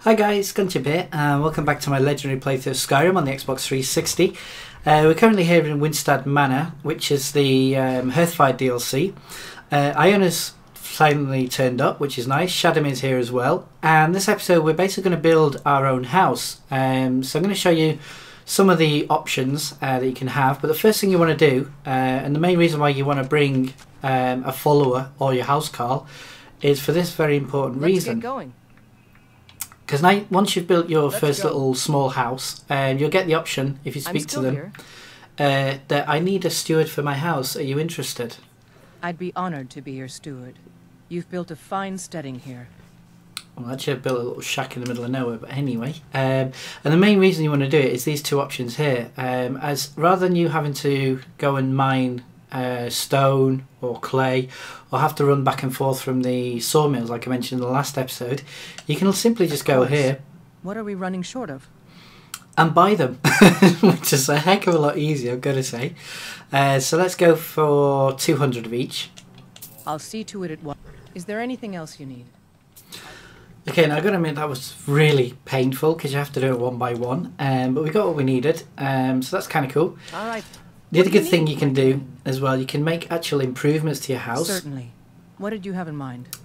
Hi guys, Gunchip here, and welcome back to my legendary playthrough of Skyrim on the Xbox 360. We're currently here in Windstad Manor, which is the Hearthfire DLC. Iona's finally turned up, which is nice. Shadamir's here as well. And this episode we're basically going to build our own house. So I'm going to show you some of the options that you can have. But the first thing you want to do, and the main reason why you want to bring a follower or your housecarl, is for this very important reason. Let's get going. Because now, once you've built your first little small house, you'll get the option, if you speak to them, that I need a steward for my house. Are you interested? I'd be honored to be your steward. You've built a fine steading here. Well, actually I've built a little shack in the middle of nowhere, but anyway. And the main reason you want to do it is these two options here. As rather than you having to go and mine stone or clay, or have to run back and forth from the sawmills like I mentioned in the last episode, you can simply just go here. What are we running short of? And buy them, which is a heck of a lot easier, I've got to say. So let's go for 200 of each. I'll see to it at once. Is there anything else you need? Okay, now I've got to admit that was really painful because you have to do it one by one, but we got what we needed, so that's kind of cool. All right. The other good thing you can do as well, you can make actual improvements to your house. Certainly. What did you have in mind?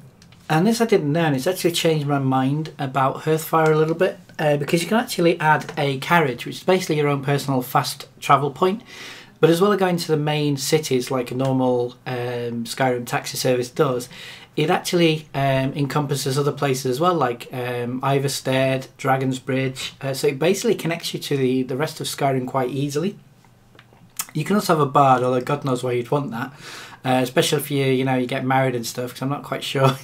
And this I didn't know, and it's actually changed my mind about Hearthfire a little bit, because you can actually add a carriage, which is basically your own personal fast travel point. But as well as going to the main cities like a normal Skyrim taxi service does, it actually encompasses other places as well, like Iverstead, Dragon's Bridge. So it basically connects you to the rest of Skyrim quite easily. You can also have a bard, although God knows why you'd want that, especially if you get married and stuff, because I'm not quite sure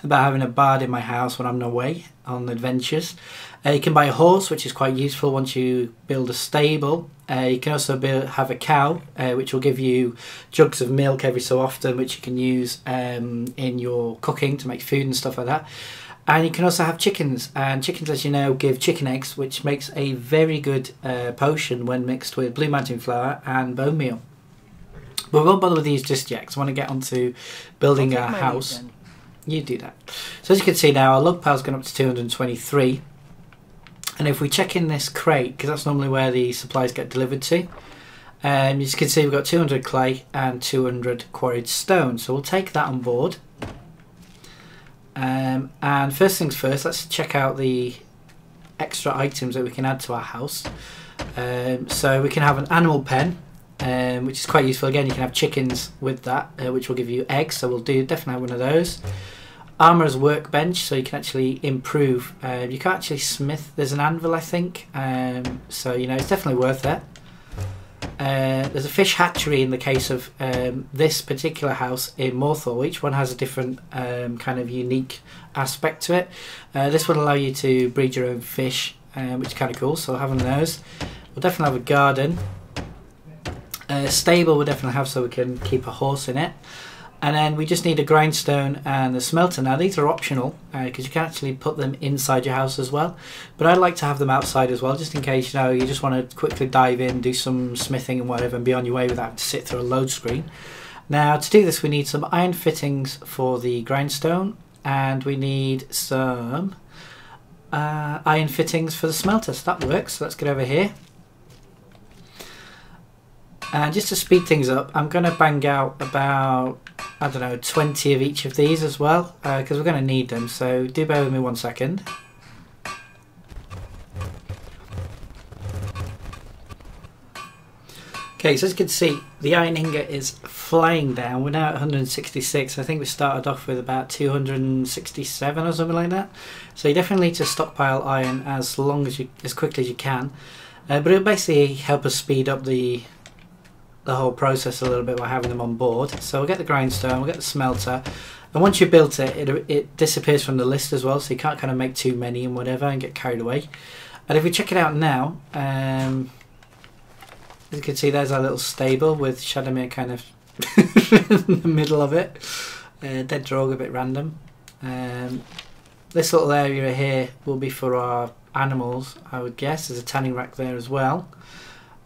about having a bard in my house when I'm away on adventures. You can buy a horse, which is quite useful once you build a stable. You can also have a cow, which will give you jugs of milk every so often, which you can use in your cooking to make food and stuff like that. And you can also have chickens, and chickens, as you know, give chicken eggs, which makes a very good potion when mixed with blue mountain flower and bone meal. But we won't bother with these just yet, because I want to get on to building our house. You do that. So as you can see now, our log pile's gone up to 223. And if we check in this crate, because that's normally where the supplies get delivered to, as you can see we've got 200 clay and 200 quarried stone. So we'll take that on board. And first things first, let's check out the extra items that we can add to our house. So we can have an animal pen, which is quite useful. Again, you can have chickens with that, which will give you eggs, so we'll definitely have one of those. Armourer's workbench, so you can actually improve. You can actually smith. There's an anvil, I think, so it's definitely worth it. There's a fish hatchery in the case of this particular house in Morthal. Each one has a different kind of unique aspect to it. This will allow you to breed your own fish, which is kind of cool, so having those. We'll definitely have a garden. A stable we'll definitely have, so we can keep a horse in it. And then we just need a grindstone and a smelter. Now these are optional because you can actually put them inside your house as well. But I like to have them outside as well, just in case you just want to quickly dive in, do some smithing and whatever, and be on your way without having to sit through a load screen. Now to do this we need some iron fittings for the grindstone, and we need some iron fittings for the smelter. So that works. So let's get over here. And just to speed things up, I'm going to bang out about, I don't know, 20 of each of these as well, because we're going to need them, so do bear with me 1 second. Okay, so as you can see, the iron ingot is flying down. We're now at 166. I think we started off with about 267 or something like that. So you definitely need to stockpile iron as quickly as you can. But it'll basically help us speed up the whole process a little bit by having them on board. So we'll get the grindstone, we'll get the smelter, and once you've built it, it disappears from the list as well, so you can't kind of make too many and whatever and get carried away. And if we check it out now, as you can see, there's our little stable with Shadamir kind of in the middle of it. Dead Drogue, a bit random. This little area here will be for our animals, I would guess. There's a tanning rack there as well.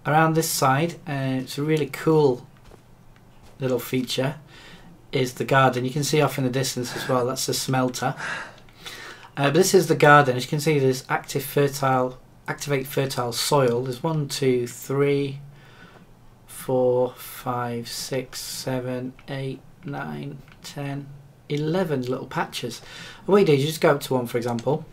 Around this side, it's a really cool little feature, is the garden. You can see off in the distance as well, that's the smelter. But this is the garden. As you can see, there's activate fertile soil. There's 1, 2, 3, 4, 5, 6, 7, 8, 9, 10, 11 little patches. And what you do is you just go up to one, for example.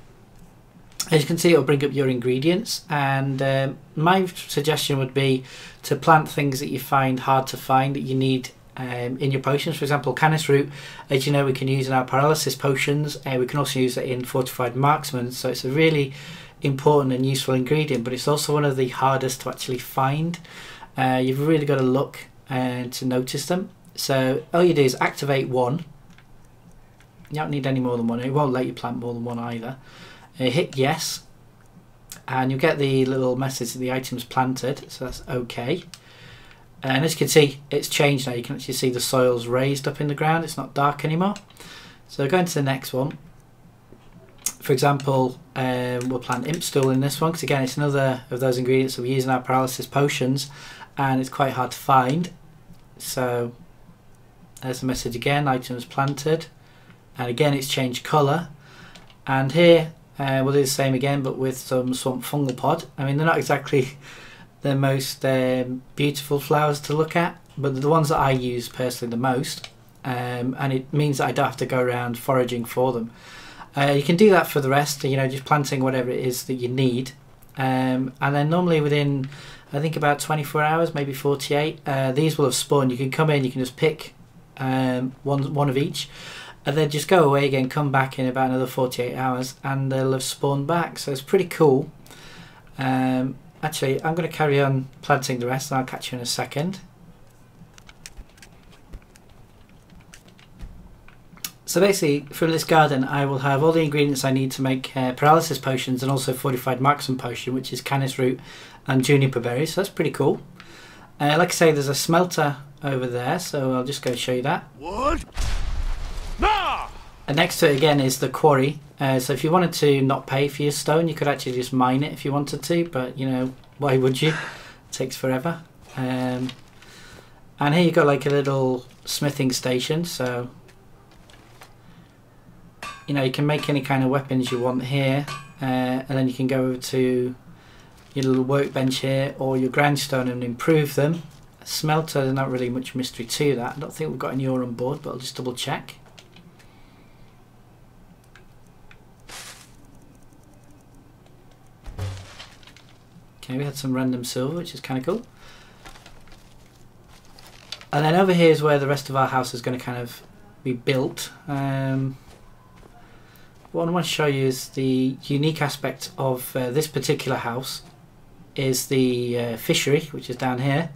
As you can see, it'll bring up your ingredients, and my suggestion would be to plant things that you find hard to find that you need in your potions. For example, canis root, as you know, we can use in our paralysis potions, and we can also use it in fortified marksmen, so it's a really important and useful ingredient, but it's also one of the hardest to actually find. You've really got to look to notice them. So all you do is activate one. You don't need any more than one. It won't let you plant more than one either. Hit yes, and you'll get the little message that the item's planted, so that's okay. And as you can see, it's changed now. You can actually see the soil's raised up in the ground. It's not dark anymore. So going to the next one. For example, we'll plant imp stool in this one, because again, it's another of those ingredients that we use in our paralysis potions, and it's quite hard to find. So there's the message again, items planted, and again it's changed colour. And here we'll do the same again, but with some swamp fungal pod. I mean, they're not exactly the most beautiful flowers to look at, but they're the ones that I use personally the most, and it means that I don't have to go around foraging for them. You can do that for the rest, you know, just planting whatever it is that you need, and then normally within, I think, about 24 hours, maybe 48, these will have spawned. You can come in, you can just pick one of each, and then just go away again, come back in about another 48 hours, and they'll have spawned back. So it's pretty cool. Actually, I'm going to carry on planting the rest, and I'll catch you in a second. So basically, from this garden, I will have all the ingredients I need to make paralysis potions, and also fortified marksman potion, which is canis root and juniper berries. So that's pretty cool. Like I say, there's a smelter over there, so I'll just go show you that. What? Nah! And next to it again is the quarry. So if you wanted to not pay for your stone, you could actually just mine it if you wanted to, but you know, why would you? It takes forever. And here you've got like a little smithing station, so you know, you can make any kind of weapons you want here, and then you can go over to your little workbench here or your grindstone and improve them. A smelter, there's not really much mystery to that. I don't think we've got any ore on board, but I'll just double check. Okay, we had some random silver, which is kind of cool. And then over here is where the rest of our house is going to kind of be built. What I want to show you is the unique aspect of this particular house is the fishery, which is down here.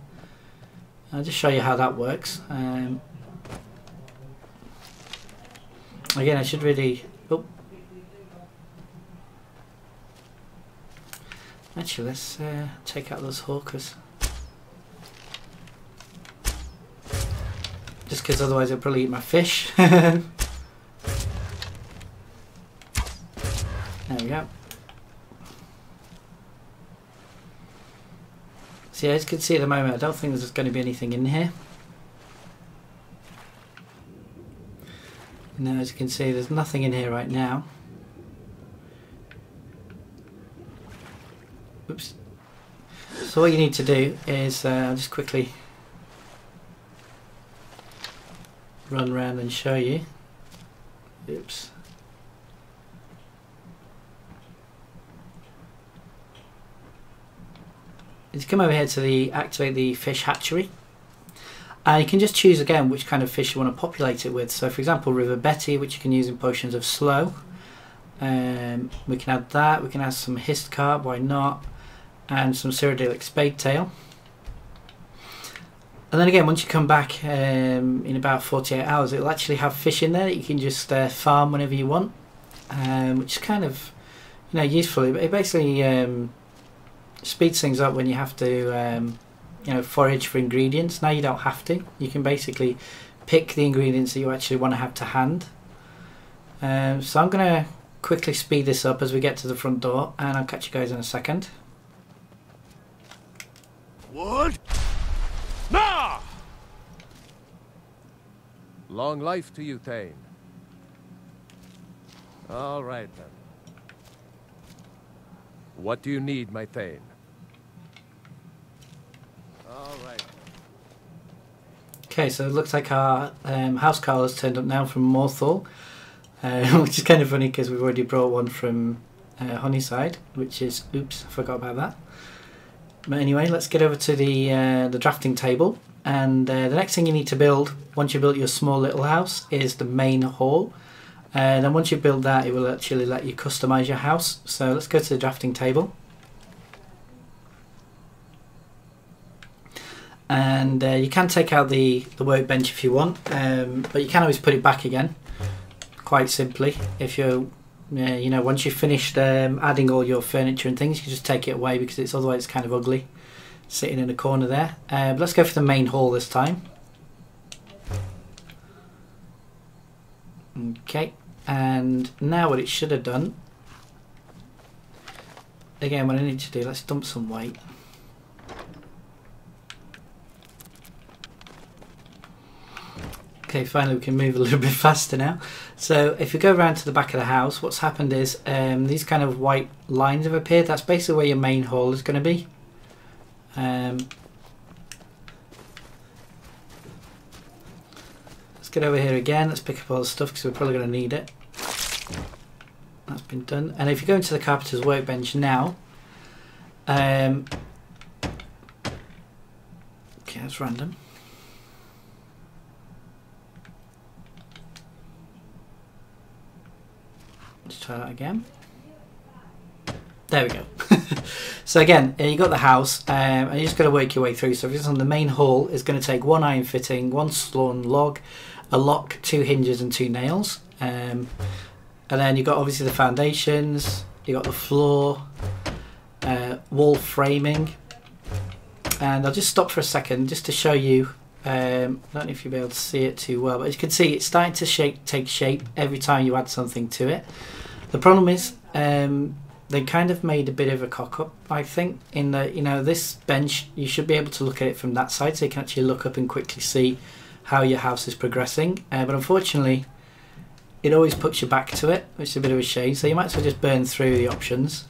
I'll just show you how that works. Again, I should really... Oh. Actually, let's take out those hawkers. Just because otherwise they'll probably eat my fish. There we go. So yeah, as you can see at the moment, I don't think there's going to be anything in here. No, as you can see, there's nothing in here right now. Oops. So what you need to do is, I'll just quickly run around and show you. Oops. Is come over here to the activate the fish hatchery. You can just choose again which kind of fish you want to populate it with. So for example, River Betty, which you can use in potions of slow. We can add that. We can add some hist carp, why not? And some Cyrodiilic spadetail. And then again, once you come back in about 48 hours, it'll actually have fish in there that you can just farm whenever you want, which is kind of, you know, useful. It basically speeds things up when you have to you know, forage for ingredients. Now you don't have to. You can basically pick the ingredients that you actually want to have to hand. So I'm going to quickly speed this up as we get to the front door, and I'll catch you guys in a second. What? Nah! Long life to you, Thane. All right, then. What do you need, my Thane? All right. Okay, so it looks like our house car has turned up now from Morthal, which is kind of funny because we've already brought one from Honeyside, which is, oops, I forgot about that. But anyway, let's get over to the drafting table, and the next thing you need to build once you've built your small little house is the main hall. And then once you build that, it will actually let you customize your house. So let's go to the drafting table. And you can take out the workbench if you want, but you can always put it back again, quite simply. If you're, you know, once you've finished adding all your furniture and things, you can just take it away because it's otherwise it's kind of ugly, sitting in a corner there. But let's go for the main hall this time. Okay, and now what it should have done, again what I need to do, let's dump some weight. Okay, finally we can move a little bit faster now. So if you go around to the back of the house, what's happened is these kind of white lines have appeared. That's basically where your main hall is going to be. Let's get over here again. Let's pick up all the stuff because we're probably going to need it. That's been done. And if you go into the carpenter's workbench now, okay, that's random. Let's try that again. There we go. So again, you got the house, and you just got to work your way through. So if it's on the main hall, it's going to take one iron fitting, one sawn log, a lock, 2 hinges and 2 nails. And then you've got obviously the foundations, you got the floor, wall framing. And I'll just stop for a second just to show you. I don't know if you'll be able to see it too well, but as you can see, it's starting to take shape every time you add something to it. The problem is they kind of made a bit of a cock-up, I think, in that, you know, this bench, you should be able to look at it from that side so you can actually look up and quickly see how your house is progressing. But unfortunately, it always puts you back to it, which is a bit of a shame. So you might as well just burn through the options.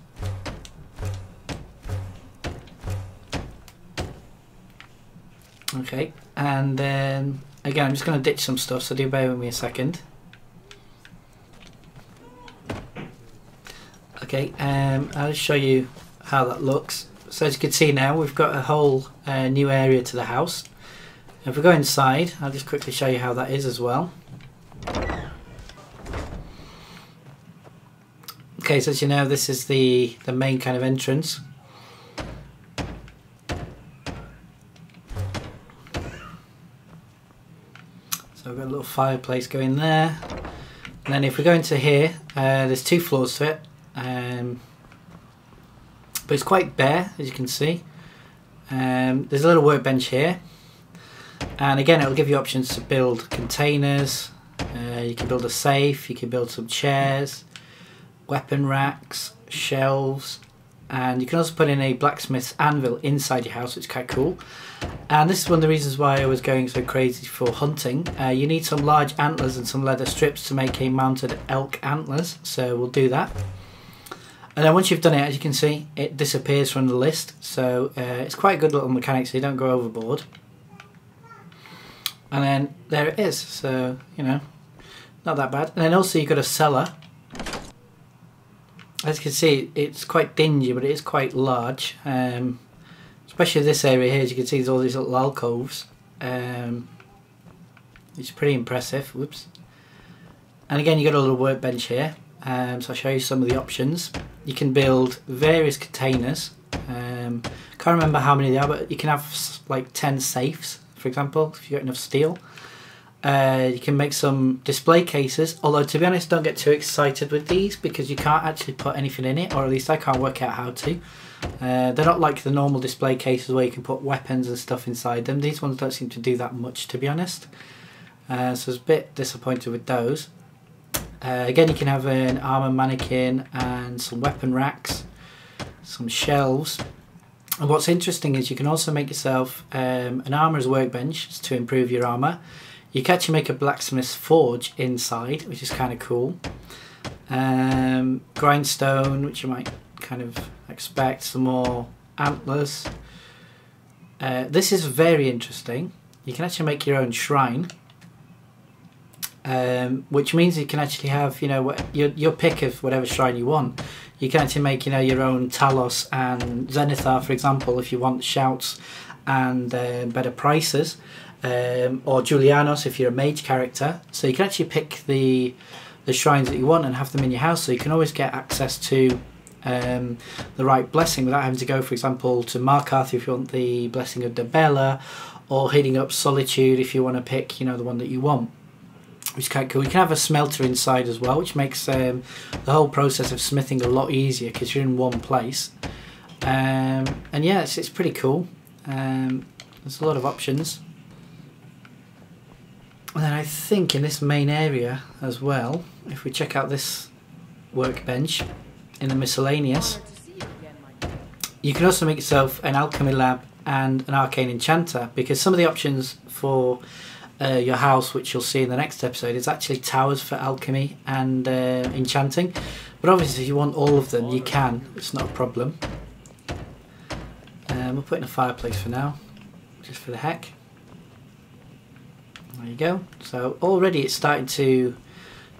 Okay, and then again, I'm just going to ditch some stuff, so do bear with me a second. Okay, I'll just show you how that looks. So as you can see now, we've got a whole new area to the house. If we go inside, I'll just quickly show you how that is as well. Okay, so as you know, this is the main kind of entrance. So we've got a little fireplace going there. And then if we go into here, there's 2 floors to it. But it's quite bare, as you can see. There's a little workbench here, and again it'll give you options to build containers. You can build a safe, you can build some chairs, weapon racks, shelves, and you can also put in a blacksmith's anvil inside your house, which is quite cool. And this is one of the reasons why I was going so crazy for hunting. You need some large antlers and some leather strips to make a mounted elk antlers, so we'll do that. And then once you've done it, as you can see, it disappears from the list. So it's quite a good little mechanic, so you don't go overboard. And then there it is. So, you know, not that bad. And then also you've got a cellar. As you can see, it's quite dingy, but it is quite large. Especially this area here, as you can see, there's all these little alcoves. It's pretty impressive. Whoops. And again, you've got a little workbench here. So I'll show you some of the options. You can build various containers. Can't remember how many they are, but you can have like 10 safes, for example, if you've got enough steel. You can make some display cases, although to be honest, don't get too excited with these because you can't actually put anything in it, or at least I can't work out how to. They're not like the normal display cases where you can put weapons and stuff inside them. These ones don't seem to do that much, to be honest. So I was a bit disappointed with those. Again, you can have an armor mannequin and some weapon racks, some shelves. And what's interesting is you can also make yourself an armorer's workbench to improve your armor. You can actually make a blacksmith's forge inside, which is kind of cool. grindstone, which you might kind of expect, some more antlers. This is very interesting. You can actually make your own shrine, which means you can actually have, you know, your pick of whatever shrine you want. You can actually make, you know, your own Talos and Zenithar, for example, if you want shouts and better prices, or Julianos if you're a mage character. So you can actually pick the shrines that you want and have them in your house, so you can always get access to the right blessing without having to go, for example, to Markarth if you want the blessing of Debella, or hitting up Solitude if you want to pick, you know, the one that you want, which is quite cool. You can have a smelter inside as well, which makes the whole process of smithing a lot easier because you're in one place. And yeah, it's pretty cool. There's a lot of options. And then I think in this main area as well, if we check out this workbench in the miscellaneous, you can also make yourself an alchemy lab and an arcane enchanter, because some of the options for your house, which you'll see in the next episode, is actually towers for alchemy and enchanting. But obviously if you want all of them, you can, it's not a problem. We'll put in a fireplace for now, just for the heck. There you go. So already it's starting to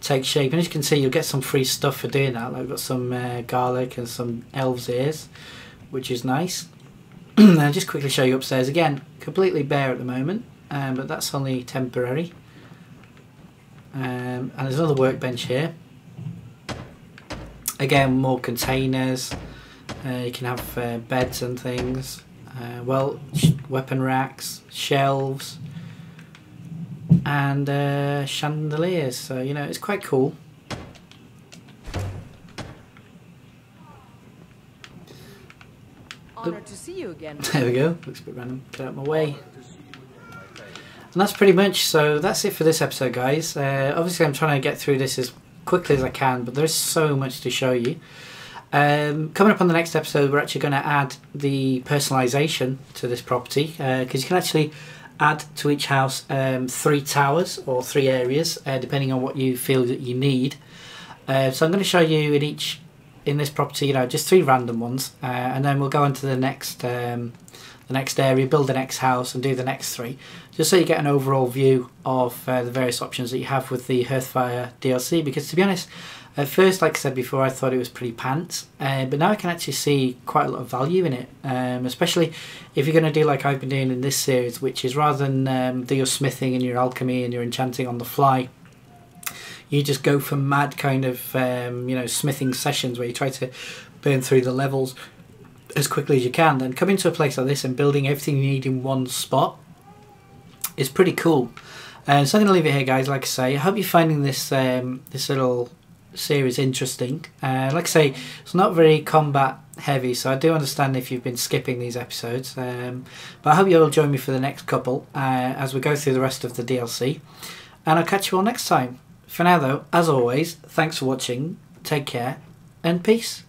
take shape, and as you can see, you'll get some free stuff for doing that. Like we've got some garlic and some elves' ears, which is nice. I'll just quickly show you upstairs again. Completely bare at the moment, but that's only temporary. And there's another workbench here. Again, more containers. You can have beds and things. Well, weapon racks, shelves, and chandeliers. So, you know, it's quite cool. Honored to see you again. There we go. Looks a bit random. Get out of my way. And that's pretty much, so that's it for this episode, guys. Obviously I'm trying to get through this as quickly as I can, but there's so much to show you. Coming up on the next episode, we're actually going to add the personalisation to this property, because you can actually add to each house 3 towers or 3 areas, depending on what you feel that you need. So I'm going to show you in this property, you know, just 3 random ones, and then we'll go on to the next area, build the next house, and do the next 3, just so you get an overall view of the various options that you have with the Hearthfire DLC. Because to be honest, at first, like I said before, I thought it was pretty pants, but now I can actually see quite a lot of value in it, especially if you're going to do like I've been doing in this series, which is rather than do your smithing and your alchemy and your enchanting on the fly, you just go for mad kind of you know, smithing sessions where you try to burn through the levels as quickly as you can. Then coming to a place like this and building everything you need in one spot is pretty cool. So I'm going to leave it here, guys. Like I say, I hope you're finding this this little series interesting. Like I say, it's not very combat heavy, so I do understand if you've been skipping these episodes, but I hope you'll join me for the next couple as we go through the rest of the DLC, and I'll catch you all next time. For now though, as always, thanks for watching, take care, and peace.